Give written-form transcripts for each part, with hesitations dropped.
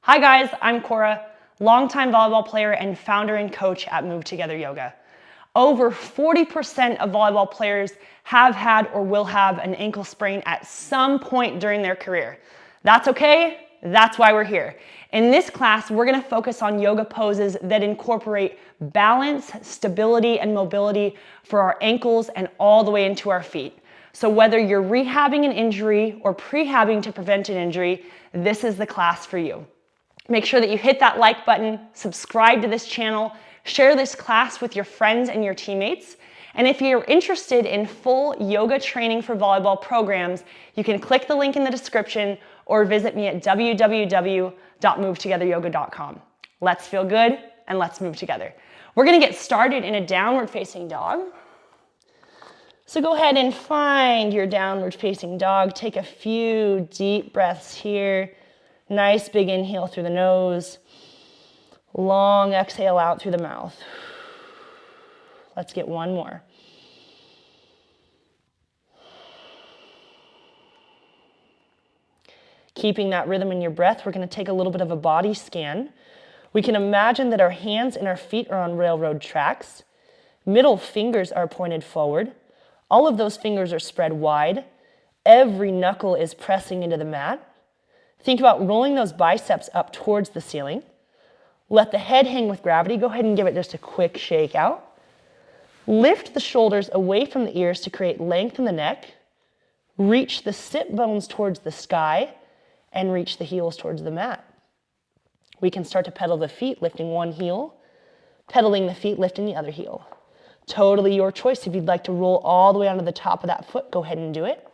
Hi guys, I'm Cora, longtime volleyball player and founder and coach at Move Together Yoga. Over 40% of volleyball players have had or will have an ankle sprain at some point during their career. That's okay, that's why we're here. In this class, we're gonna focus on yoga poses that incorporate balance, stability, and mobility for our ankles and all the way into our feet. So whether you're rehabbing an injury or pre-habbing to prevent an injury, this is the class for you. Make sure that you hit that like button, subscribe to this channel, share this class with your friends and your teammates. And if you're interested in full yoga training for volleyball programs, you can click the link in the description or visit me at www.movetogetheryoga.com. Let's feel good and let's move together. We're gonna get started in a downward facing dog. So go ahead and find your downward facing dog. Take a few deep breaths here. Nice big inhale through the nose. Long exhale out through the mouth. Let's get one more. Keeping that rhythm in your breath, we're going to take a little bit of a body scan. We can imagine that our hands and our feet are on railroad tracks. Middle fingers are pointed forward. All of those fingers are spread wide. Every knuckle is pressing into the mat. Think about rolling those biceps up towards the ceiling. Let the head hang with gravity. Go ahead and give it just a quick shake out. Lift the shoulders away from the ears to create length in the neck. Reach the sit bones towards the sky and reach the heels towards the mat. We can start to pedal the feet, lifting one heel, pedaling the feet, lifting the other heel. Totally your choice. If you'd like to roll all the way onto the top of that foot, go ahead and do it.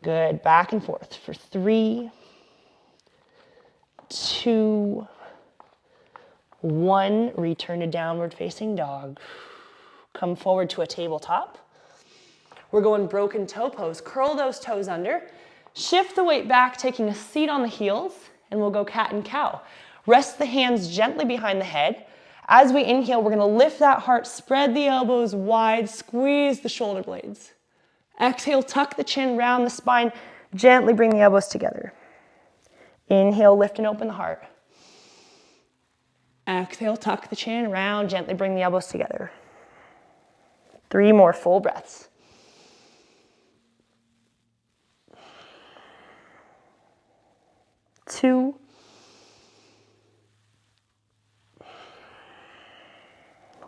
Good. Back and forth for 3, 2, 1. Return to downward facing dog. Come forward to a tabletop. We're going broken toe pose. Curl those toes under. Shift the weight back, taking a seat on the heels, and we'll go cat and cow. Rest the hands gently behind the head. As we inhale, we're going to lift that heart, spread the elbows wide, squeeze the shoulder blades. Exhale, tuck the chin, round the spine, gently bring the elbows together. Inhale, lift and open the heart. Exhale, tuck the chin, round, gently bring the elbows together. 3 more full breaths. Two.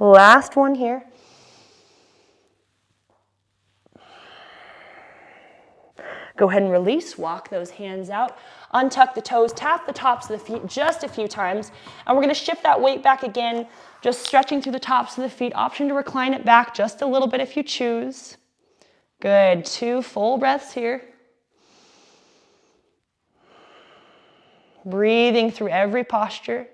Last one here. Go ahead and release, walk those hands out, untuck the toes, tap the tops of the feet just a few times, and we're gonna shift that weight back again, just stretching through the tops of the feet. Option to recline it back just a little bit if you choose. Good, 2 full breaths here. Breathing through every posture.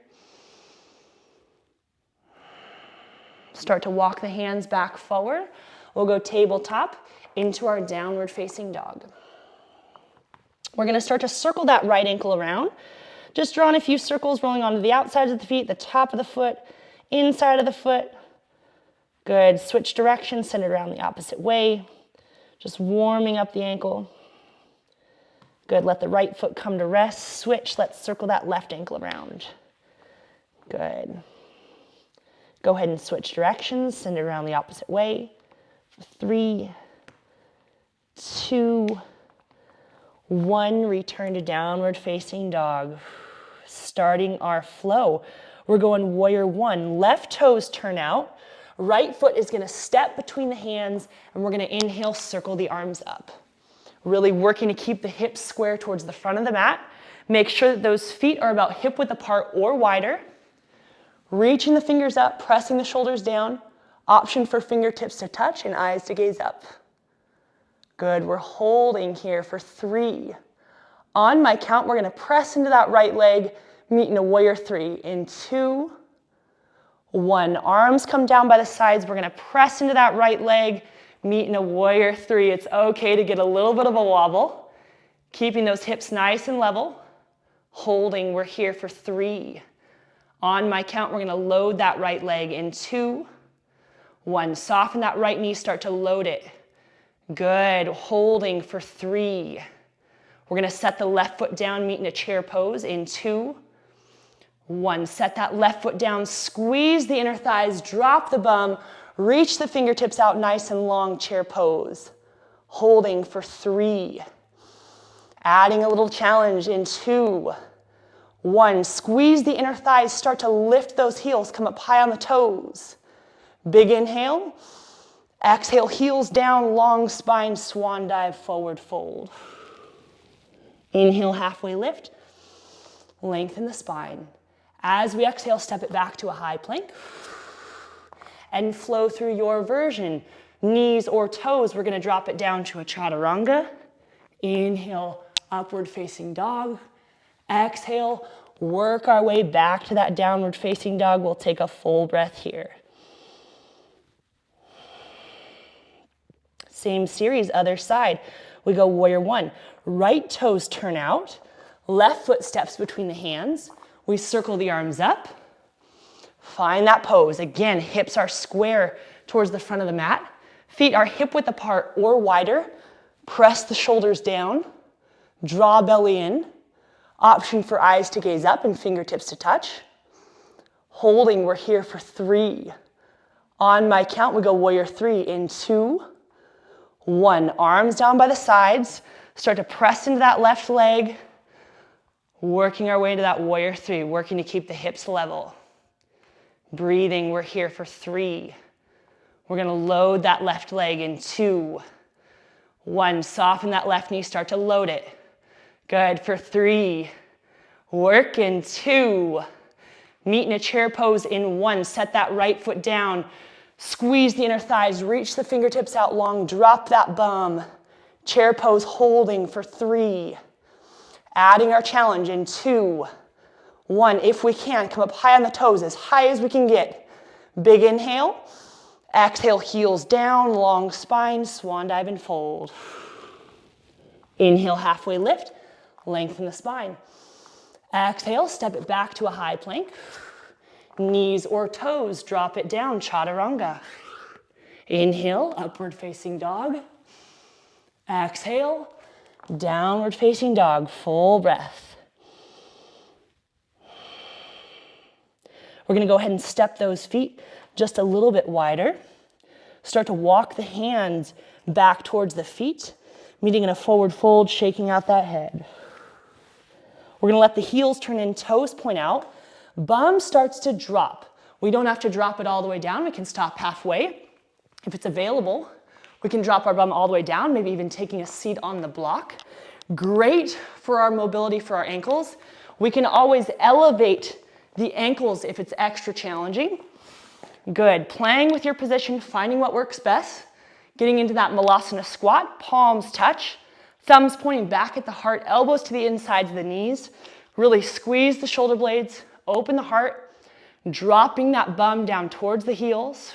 Start to walk the hands back forward. We'll go tabletop into our downward facing dog. We're going to start to circle that right ankle around. Just drawing a few circles, rolling onto the outsides of the feet, the top of the foot, inside of the foot. Good. Switch direction, send it around the opposite way. Just warming up the ankle. Good. Let the right foot come to rest. Switch. Let's circle that left ankle around. Good. Go ahead and switch directions, send it around the opposite way. For 3, 2, 1, return to downward facing dog. Starting our flow. We're going warrior 1. Left toes turn out. Right foot is going to step between the hands, and we're going to inhale, circle the arms up. Really working to keep the hips square towards the front of the mat. Make sure that those feet are about hip width apart or wider. Reaching the fingers up, pressing the shoulders down. Option for fingertips to touch and eyes to gaze up. Good, we're holding here for 3. On my count, we're gonna press into that right leg, meet in a warrior 3. In 2, 1. Arms come down by the sides. We're gonna press into that right leg, meet in a warrior 3. It's okay to get a little bit of a wobble. Keeping those hips nice and level. Holding, we're here for 3. On my count, we're gonna load that right leg in 2, 1. Soften that right knee, start to load it. Good, holding for 3. We're gonna set the left foot down, meet in a chair pose in 2, 1, set that left foot down, squeeze the inner thighs, drop the bum, reach the fingertips out nice and long, chair pose. Holding for 3. Adding a little challenge in 2. 1, squeeze the inner thighs, start to lift those heels, come up high on the toes. Big inhale. Exhale, heels down, long spine, swan dive, forward fold. Inhale, halfway lift. Lengthen the spine. As we exhale, step it back to a high plank. And flow through your version. Knees or toes, we're going to drop it down to a chaturanga. Inhale, upward facing dog. Exhale, work our way back to that downward facing dog. We'll take a full breath here. Same series, other side. We go warrior 1. Right toes turn out. Left foot steps between the hands. We circle the arms up. Find that pose. Again, hips are square towards the front of the mat. Feet are hip width apart or wider. Press the shoulders down. Draw belly in. Option for eyes to gaze up and fingertips to touch. Holding, we're here for 3. On my count, we go warrior 3 in 2, 1. Arms down by the sides. Start to press into that left leg. Working our way into that warrior 3, working to keep the hips level. Breathing, we're here for 3. We're going to load that left leg in 2, 1. Soften that left knee, start to load it. Good, for 3. Work in 2. Meet in a chair pose in 1. Set that right foot down. Squeeze the inner thighs, reach the fingertips out long, drop that bum. Chair pose, holding for 3. Adding our challenge in 2, 1. If we can, come up high on the toes, as high as we can get. Big inhale. Exhale, heels down, long spine, swan dive and fold. Inhale, halfway lift, lengthen the spine. Exhale, step it back to a high plank. Knees or toes, drop it down, chaturanga. Inhale, upward facing dog. Exhale, downward facing dog, full breath. We're going to go ahead and step those feet just a little bit wider. Start to walk the hands back towards the feet, meeting in a forward fold, shaking out that head. We're going to let the heels turn in, toes point out. Bum starts to drop. We don't have to drop it all the way down. We can stop halfway. If it's available, we can drop our bum all the way down, maybe even taking a seat on the block. Great for our mobility for our ankles. We can always elevate the ankles if it's extra challenging. Good. Playing with your position, finding what works best. Getting into that malasana squat, palms touch, thumbs pointing back at the heart, elbows to the insides of the knees. Really squeeze the shoulder blades, open the heart, dropping that bum down towards the heels.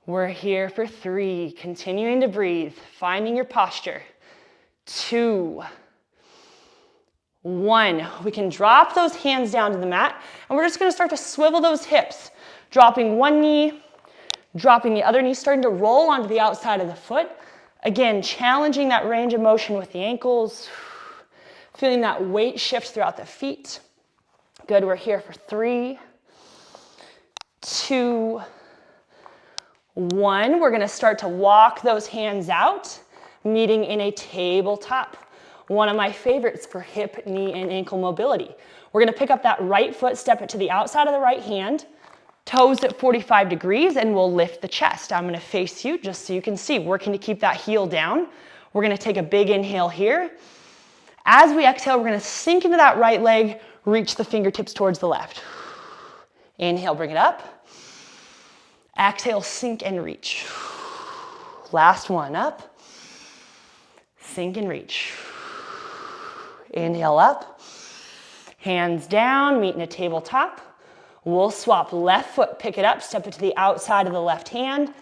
We're here for 3, continuing to breathe, finding your posture. 2, 1. We can drop those hands down to the mat, and we're just going to start to swivel those hips, dropping one knee, dropping the other knee, starting to roll onto the outside of the foot. Again, challenging that range of motion with the ankles, feeling that weight shift throughout the feet. Good, we're here for 3, 2, 1. We're going to start to walk those hands out, meeting in a tabletop. One of my favorites for hip, knee, and ankle mobility. We're going to pick up that right foot, step it to the outside of the right hand, toes at 45 degrees, and we'll lift the chest. I'm going to face you just so you can see, working to keep that heel down. We're going to take a big inhale here. As we exhale, we're going to sink into that right leg, reach the fingertips towards the left. Inhale, bring it up. Exhale, sink and reach. Last one, up. Sink and reach. Inhale up. Hands down, meet in a tabletop. We'll swap left foot, pick it up, step it to the outside of the left hand.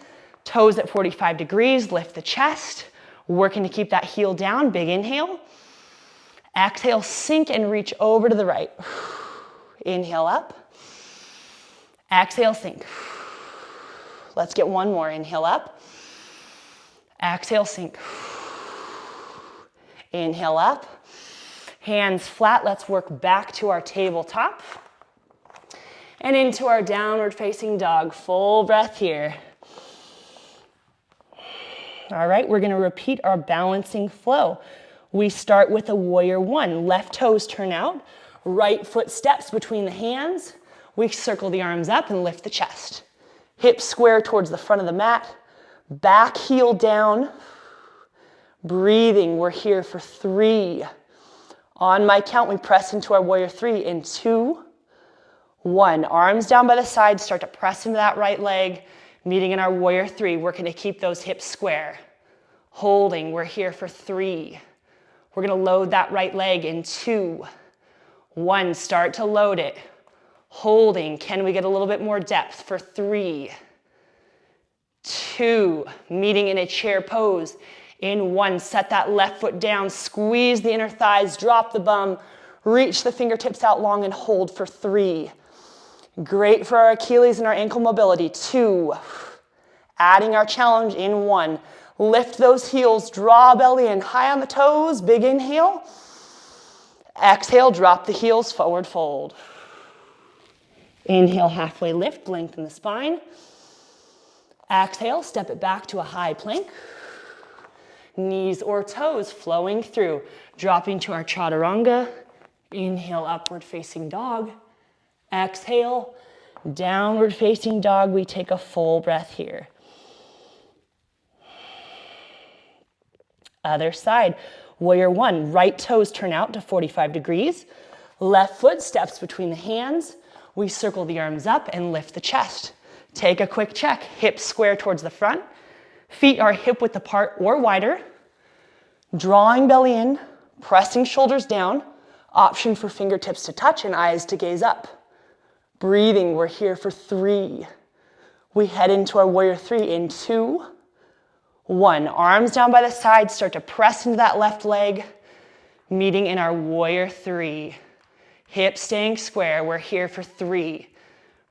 Toes at 45 degrees, lift the chest. Working to keep that heel down, big inhale. Exhale, sink and reach over to the right. Inhale up. Exhale, sink. Let's get one more. Inhale up. Exhale, sink. Inhale up. Hands flat, let's work back to our tabletop and into our downward facing dog. Full breath here. All right, we're gonna repeat our balancing flow. We start with a warrior one. Left toes turn out, right foot steps between the hands. We circle the arms up and lift the chest. Hips square towards the front of the mat, back heel down. Breathing, we're here for 3. On my count, we press into our warrior 3 in 2, 1. Arms down by the side, start to press into that right leg, meeting in our warrior 3. We're gonna keep those hips square. Holding, we're here for 3. We're gonna load that right leg in 2, 1. Start to load it. Holding, can we get a little bit more depth for 3, 2. Meeting in a chair pose. In 1, set that left foot down, squeeze the inner thighs, drop the bum, reach the fingertips out long and hold for 3. Great for our Achilles and our ankle mobility. 2, adding our challenge in 1. Lift those heels, draw belly in, high on the toes, big inhale. Exhale, drop the heels, forward fold. Inhale, halfway lift, lengthen the spine. Exhale, step it back to a high plank. Knees or toes flowing through, dropping to our chaturanga. Inhale, upward facing dog. Exhale, downward facing dog. We take a full breath here. Other side, warrior one. Right toes turn out to 45 degrees. Left foot steps between the hands. We circle the arms up and lift the chest. Take a quick check. Hips square towards the front. Feet are hip width apart or wider. Drawing belly in, pressing shoulders down. Option for fingertips to touch and eyes to gaze up. Breathing, we're here for 3. We head into our warrior 3 in 2, 1. Arms down by the side, start to press into that left leg. Meeting in our warrior 3. Hips staying square, we're here for 3.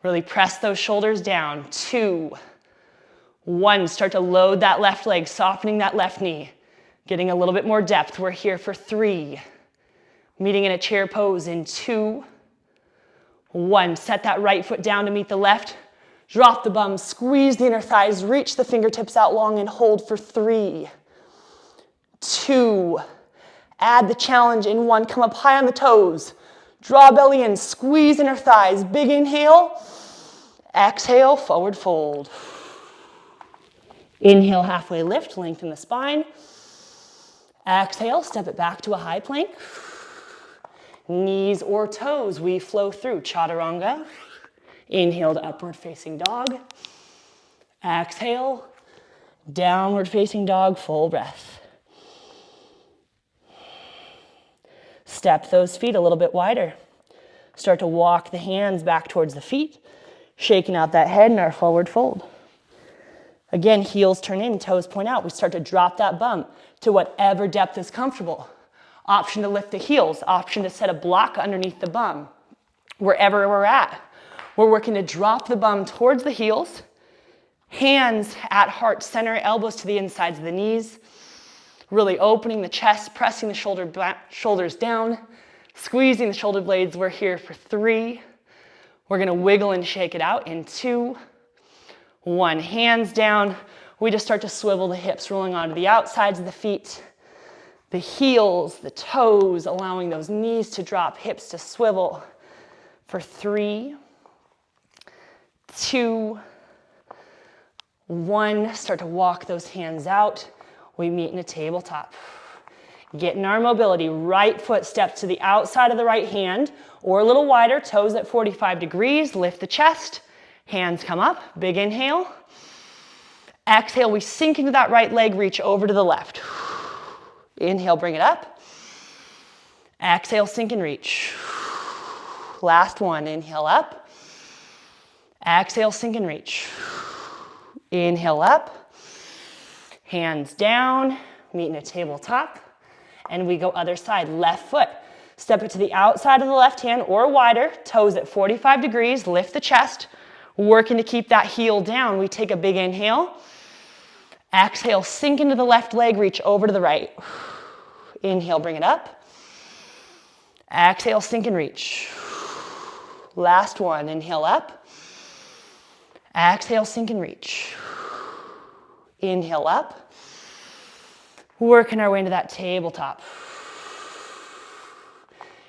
Really press those shoulders down. 2, 1. Start to load that left leg, softening that left knee. Getting a little bit more depth, we're here for 3. Meeting in a chair pose in 2, 1. Set that right foot down to meet the left. Drop the bum, squeeze the inner thighs, reach the fingertips out long and hold for 3, 2. Add the challenge in 1. Come up high on the toes. Draw belly in, squeeze inner thighs. Big inhale. Exhale, forward fold. Inhale, halfway lift, lengthen the spine. Exhale, step it back to a high plank. Knees or toes, we flow through chaturanga. Inhale to upward facing dog. Exhale, downward facing dog, full breath. Step those feet a little bit wider. Start to walk the hands back towards the feet, shaking out that head in our forward fold. Again, heels turn in, toes point out. We start to drop that bum to whatever depth is comfortable. Option to lift the heels, option to set a block underneath the bum. Wherever we're at, we're working to drop the bum towards the heels, hands at heart center, elbows to the insides of the knees, really opening the chest, pressing the shoulders down, squeezing the shoulder blades. We're here for 3. We're gonna wiggle and shake it out in 2, 1. Hands down. We just start to swivel the hips, rolling onto the outsides of the feet, the heels, the toes, allowing those knees to drop, hips to swivel for 3, 2, 1. Start to walk those hands out. We meet in a tabletop. Getting our mobility. Right foot steps to the outside of the right hand or a little wider, toes at 45 degrees. Lift the chest. Hands come up. Big inhale. Exhale, we sink into that right leg, reach over to the left. Inhale, bring it up. Exhale, sink and reach. Last one. Inhale up. Exhale, sink and reach. Inhale up. Hands down, meet in a tabletop, and we go other side. Left foot, step it to the outside of the left hand or wider, toes at 45 degrees, lift the chest, working to keep that heel down. We take a big inhale. Exhale, sink into the left leg, reach over to the right. Inhale, bring it up. Exhale, sink and reach. Last one, inhale up. Exhale, sink and reach. Inhale up. Working our way into that tabletop.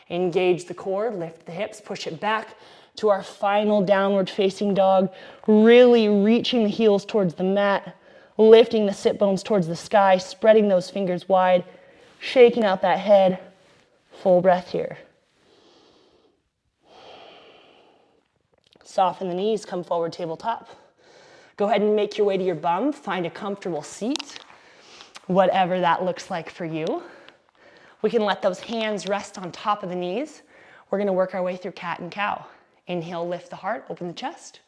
Engage the core, lift the hips, push it back to our final downward facing dog. Really reaching the heels towards the mat, lifting the sit bones towards the sky, spreading those fingers wide, shaking out that head. Full breath here. Soften the knees, come forward tabletop. Go ahead and make your way to your bum. Find a comfortable seat, whatever that looks like for you. We can let those hands rest on top of the knees. We're gonna work our way through cat and cow. Inhale, lift the heart, open the chest.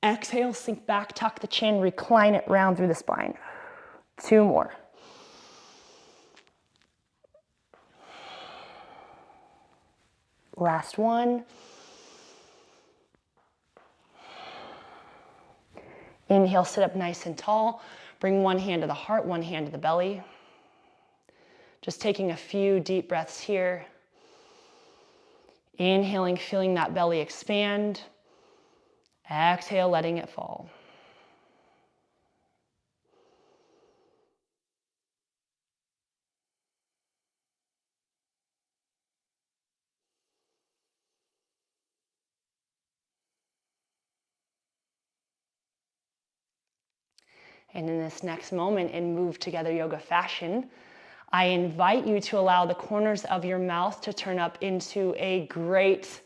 Exhale, sink back, tuck the chin, recline it round through the spine. 2 more. Last one. Inhale, sit up nice and tall. Bring one hand to the heart, one hand to the belly. Just taking a few deep breaths here. Inhaling, feeling that belly expand. Exhale, letting it fall. And in this next moment, in Move Together Yoga fashion, I invite you to allow the corners of your mouth to turn up into a great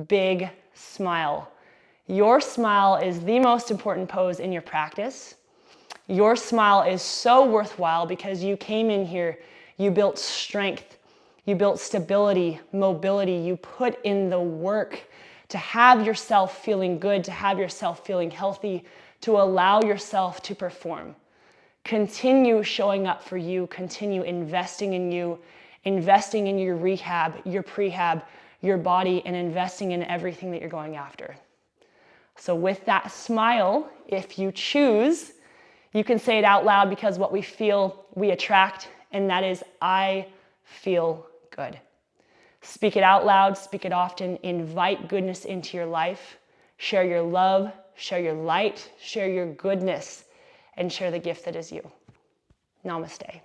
big smile. Your smile is the most important pose in your practice. Your smile is so worthwhile because you came in here, you built strength, you built stability, mobility, you put in the work to have yourself feeling good, to have yourself feeling healthy, to allow yourself to perform. Continue showing up for you, continue investing in you, investing in your rehab, your prehab, your body, and investing in everything that you're going after. So with that smile, if you choose, you can say it out loud, because what we feel, we attract, and that is, I feel good. Speak it out loud, speak it often, invite goodness into your life, share your love, share your light, share your goodness, and share the gift that is you. Namaste.